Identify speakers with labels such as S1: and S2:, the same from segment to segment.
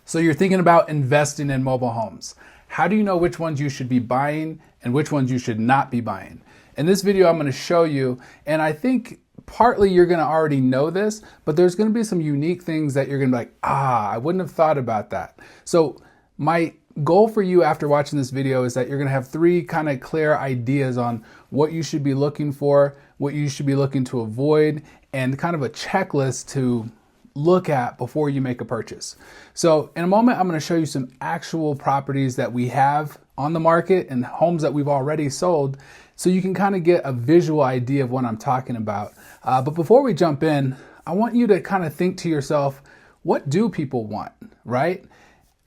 S1: So you're thinking about investing in mobile homes. How do you know which ones you should be buying and which ones you should not be buying? In this video, I'm going to show you, and I think partly you're going to already know this, but there's going to be some unique things that you're going to be like, I wouldn't have thought about that. So my goal for you after watching this video is that you're going to have three kind of clear ideas on what you should be looking for, what you should be looking to avoid, and kind of a checklist to look at before you make a purchase. So in a moment, I'm going to show you some actual properties that we have on the market and homes that we've already sold, so you can kind of get a visual idea of what I'm talking about. But before we jump in, I want you to kind of think to yourself, what do people want, right?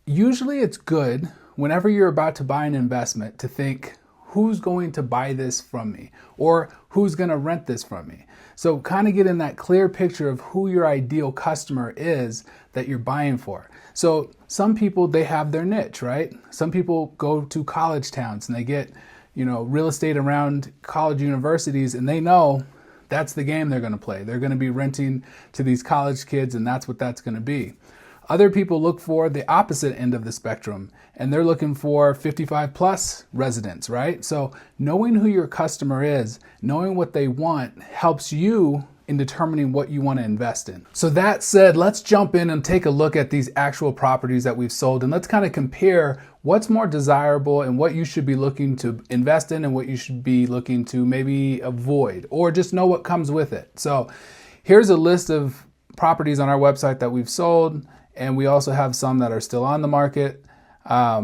S1: Usually it's good whenever you're about to buy an investment to think, who's going to buy this from me? Or who's going to rent this from me? So kind of get in that clear picture of who your ideal customer is that you're buying for. So some people, they have their niche, right? Some people go to college towns and they get, real estate around college universities, and they know that's the game they're going to play. They're going to be renting to these college kids, and that's what that's going to be. Other people look for the opposite end of the spectrum, and they're looking for 55 plus residents, right? So knowing who your customer is, knowing what they want, helps you in determining what you want to invest in. So that said, let's jump in and take a look at these actual properties that we've sold, and let's kind of compare what's more desirable and what you should be looking to invest in and what you should be looking to maybe avoid, or just know what comes with it. So here's a list of properties on our website that we've sold, and we also have some that are still on the market. I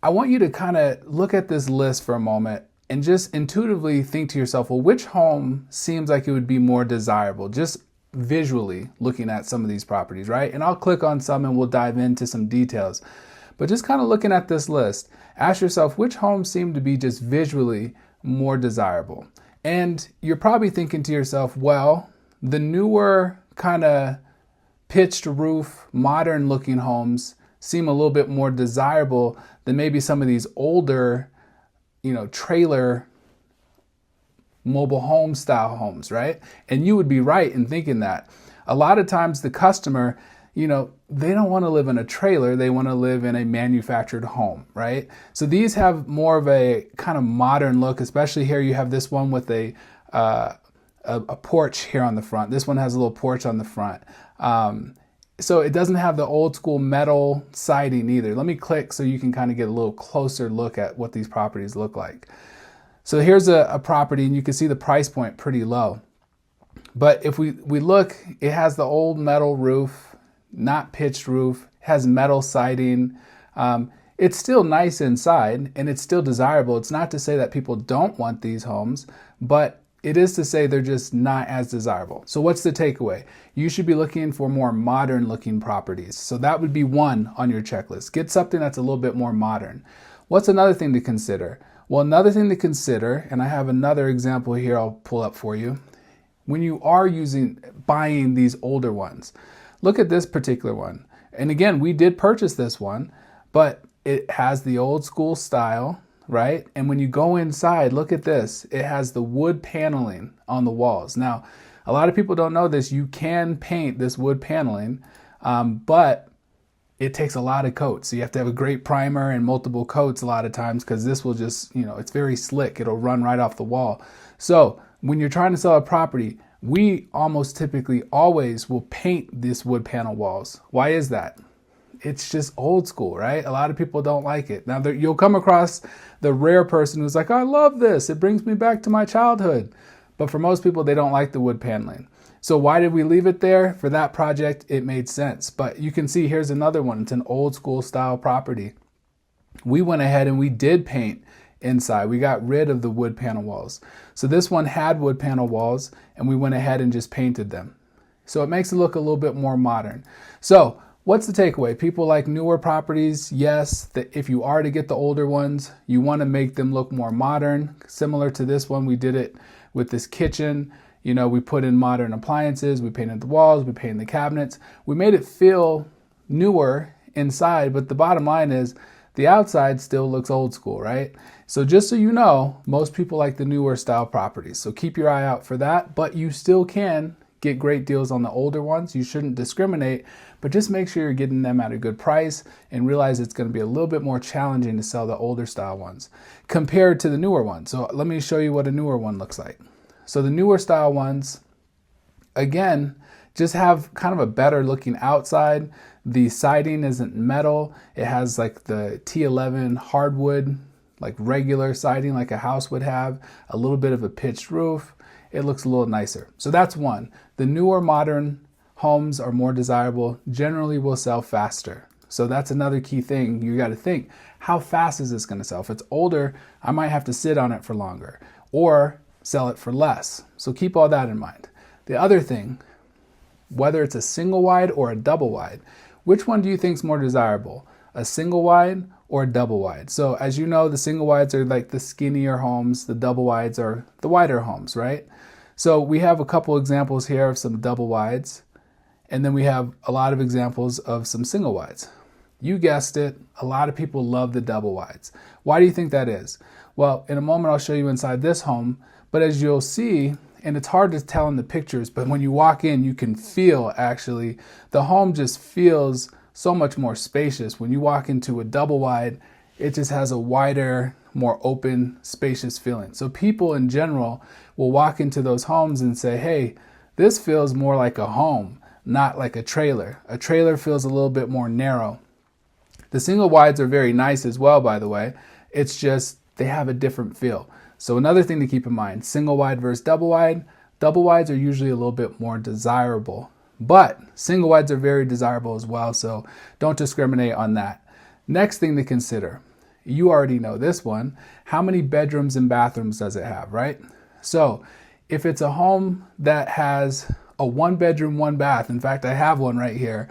S1: want you to kind of look at this list for a moment and just intuitively think to yourself, well, which home seems like it would be more desirable, just visually looking at some of these properties, right? And I'll click on some and we'll dive into some details. But just kind of looking at this list, ask yourself, which homes seem to be just visually more desirable? And you're probably thinking to yourself, well, the newer kind of pitched roof, modern looking homes seem a little bit more desirable than maybe some of these older, trailer mobile home style homes, right? And you would be right in thinking that. A lot of times the customer, they don't want to live in a trailer, they want to live in a manufactured home, right? So these have more of a kind of modern look, especially here you have this one with a porch here on the front. This one has a little porch on the front. So it doesn't have the old school metal siding either. Let me click so you can kind of get a little closer look at what these properties look like. So here's a property, and you can see the price point pretty low. But if we look, it has the old metal roof, not pitched roof, has metal siding. It's still nice inside and it's still desirable. It's not to say that people don't want these homes, but it is to say they're just not as desirable. So what's the takeaway? You should be looking for more modern looking properties. So that would be one on your checklist. Get something that's a little bit more modern. What's another thing to consider? Well, another thing to consider, and I have another example here I'll pull up for you. When you are buying these older ones, look at this particular one. And again, we did purchase this one, but it has the old school style, right? And when you go inside, look at this. It has the wood paneling on the walls. Now, a lot of people don't know this. You can paint this wood paneling, but it takes a lot of coats. So you have to have a great primer and multiple coats a lot of times, because this will just, it's very slick. It'll run right off the wall. So when you're trying to sell a property, we almost typically always will paint this wood panel walls. Why is that? It's just old school, right? A lot of people don't like it. Now, you'll come across the rare person who's like, I love this. It brings me back to my childhood. But for most people, they don't like the wood paneling. So why did we leave it there? For that project, it made sense. But you can see here's another one. It's an old school style property. We went ahead and we did paint inside. We got rid of the wood panel walls. So this one had wood panel walls, and we went ahead and just painted them. So it makes it look a little bit more modern. So what's the takeaway? People like newer properties. Yes, that if you are to get the older ones, you want to make them look more modern. Similar to this one, we did it with this kitchen. We put in modern appliances, we painted the walls, we painted the cabinets. We made it feel newer inside, but the bottom line is the outside still looks old school, right? So just so you know, most people like the newer style properties. So keep your eye out for that, but you still can get great deals on the older ones. You shouldn't discriminate, but just make sure you're getting them at a good price and realize it's going to be a little bit more challenging to sell the older style ones compared to the newer ones. So let me show you what a newer one looks like. So the newer style ones, again, just have kind of a better looking outside. The siding isn't metal. It has like the T11 hardwood, like regular siding like a house would have, a little bit of a pitched roof. It looks a little nicer. So that's one. The newer modern homes are more desirable, generally will sell faster. So that's another key thing. You got to think, how fast is this going to sell? If it's older, I might have to sit on it for longer or sell it for less. So keep all that in mind. The other thing, whether it's a single wide or a double wide, which one do you think is more desirable? A single wide or a double wide? So as you know, the single wides are like the skinnier homes, the double wides are the wider homes, right? So we have a couple examples here of some double wides, and then we have a lot of examples of some single wides. You guessed it, a lot of people love the double wides. Why do you think that is? Well, in a moment I'll show you inside this home, but as you'll see, and it's hard to tell in the pictures, but when you walk in, you can feel actually, the home just feels so much more spacious. When you walk into a double wide, it just has a wider, more open, spacious feeling. So people in general will walk into those homes and say, hey, this feels more like a home, not like a trailer. A trailer feels a little bit more narrow. The single wides are very nice as well, by the way. It's just they have a different feel. So another thing to keep in mind, single wide versus double wides are usually a little bit more desirable, but single wides are very desirable as well, so don't discriminate on that. Next thing to consider, you already know this one, how many bedrooms and bathrooms does it have, right? So if it's a home that has a 1 bedroom, 1 bath, in fact, I have one right here,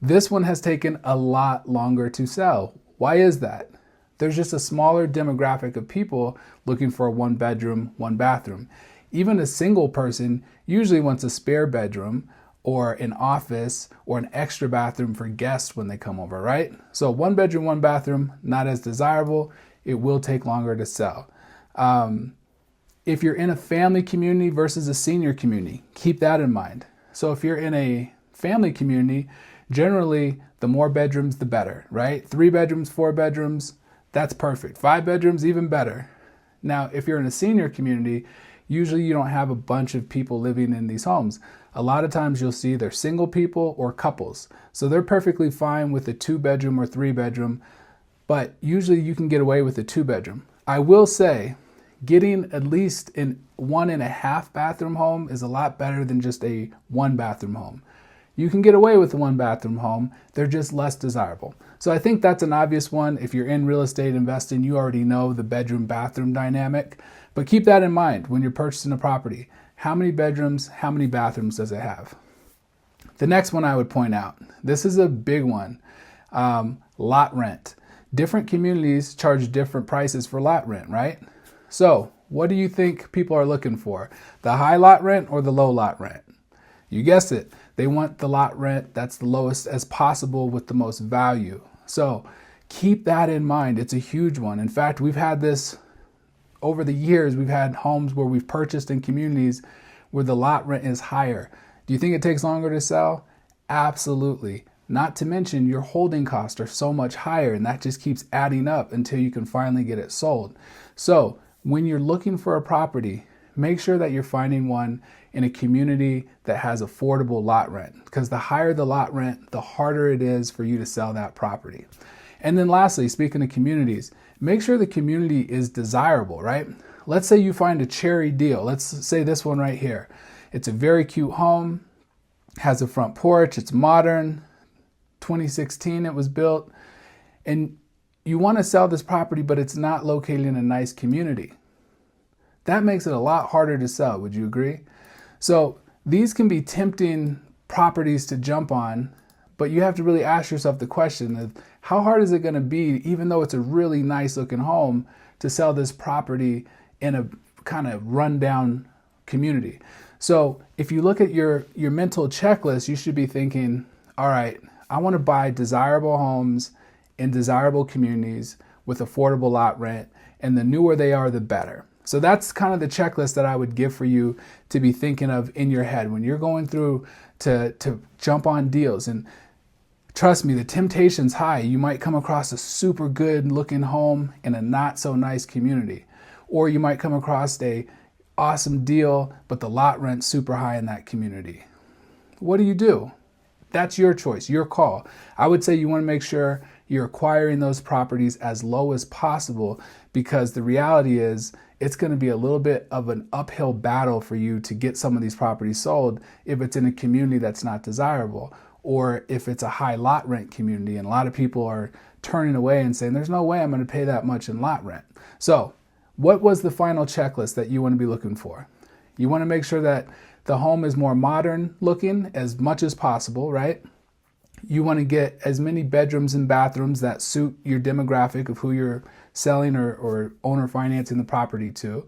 S1: this one has taken a lot longer to sell. Why is that? There's just a smaller demographic of people looking for a 1 bedroom, 1 bathroom. Even a single person usually wants a spare bedroom or an office or an extra bathroom for guests when they come over, right? So 1 bedroom, 1 bathroom, not as desirable. It will take longer to sell. If you're in a family community versus a senior community, keep that in mind. So if you're in a family community, generally the more bedrooms, the better, right? 3 bedrooms, 4 bedrooms, that's perfect. 5 bedrooms, even better. Now, if you're in a senior community, usually you don't have a bunch of people living in these homes. A lot of times you'll see they're single people or couples. So they're perfectly fine with a 2 bedroom or 3 bedroom, but usually you can get away with a 2 bedroom. I will say, getting at least in 1.5 bathroom home is a lot better than just a 1 bathroom home. You can get away with the 1 bathroom home, they're just less desirable. So I think that's an obvious one. If you're in real estate investing, you already know the bedroom bathroom dynamic, but keep that in mind when you're purchasing a property. How many bedrooms, how many bathrooms does it have? The next one I would point out, this is a big one, lot rent. Different communities charge different prices for lot rent, right? So what do you think people are looking for? The high lot rent or the low lot rent? You guessed it. They want the lot rent that's the lowest as possible with the most value. So keep that in mind. It's a huge one. In fact, we've had this over the years. We've had homes where we've purchased in communities where the lot rent is higher. Do you think it takes longer to sell? Absolutely. Not to mention your holding costs are so much higher, and that just keeps adding up until you can finally get it sold. So when you're looking for a property, make sure that you're finding one in a community that has affordable lot rent, because the higher the lot rent, the harder it is for you to sell that property. And then lastly, speaking of communities, make sure the community is desirable, right? Let's say you find a cherry deal. Let's say this one right here. It's a very cute home, has a front porch, it's modern, 2016 it was built, and you want to sell this property, but it's not located in a nice community. That makes it a lot harder to sell, would you agree? So these can be tempting properties to jump on, but you have to really ask yourself the question of how hard is it going to be, even though it's a really nice looking home, to sell this property in a kind of rundown community. So if you look at your mental checklist, you should be thinking, all right, I want to buy desirable homes in desirable communities with affordable lot rent, and the newer they are, the better. So that's kind of the checklist that I would give for you to be thinking of in your head when you're going through to jump on deals. And trust me, the temptation's high. You might come across a super good looking home in a not so nice community, or you might come across a awesome deal, but the lot rent's super high in that community. What do? That's your choice, your call. I would say you want to make sure you're acquiring those properties as low as possible, because the reality is it's going to be a little bit of an uphill battle for you to get some of these properties sold if it's in a community that's not desirable, or if it's a high lot rent community and a lot of people are turning away and saying, there's no way I'm going to pay that much in lot rent. So what was the final checklist that you want to be looking for? You want to make sure that the home is more modern looking as much as possible, right? You want to get as many bedrooms and bathrooms that suit your demographic of who you're selling or owner financing the property to.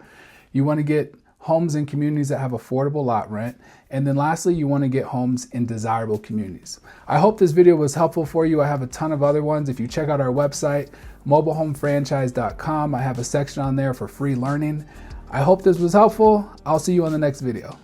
S1: You want to get homes in communities that have affordable lot rent. And then lastly, you want to get homes in desirable communities. I hope this video was helpful for you. I have a ton of other ones. If you check out our website, mobilehomefranchise.com, I have a section on there for free learning. I hope this was helpful. I'll see you on the next video.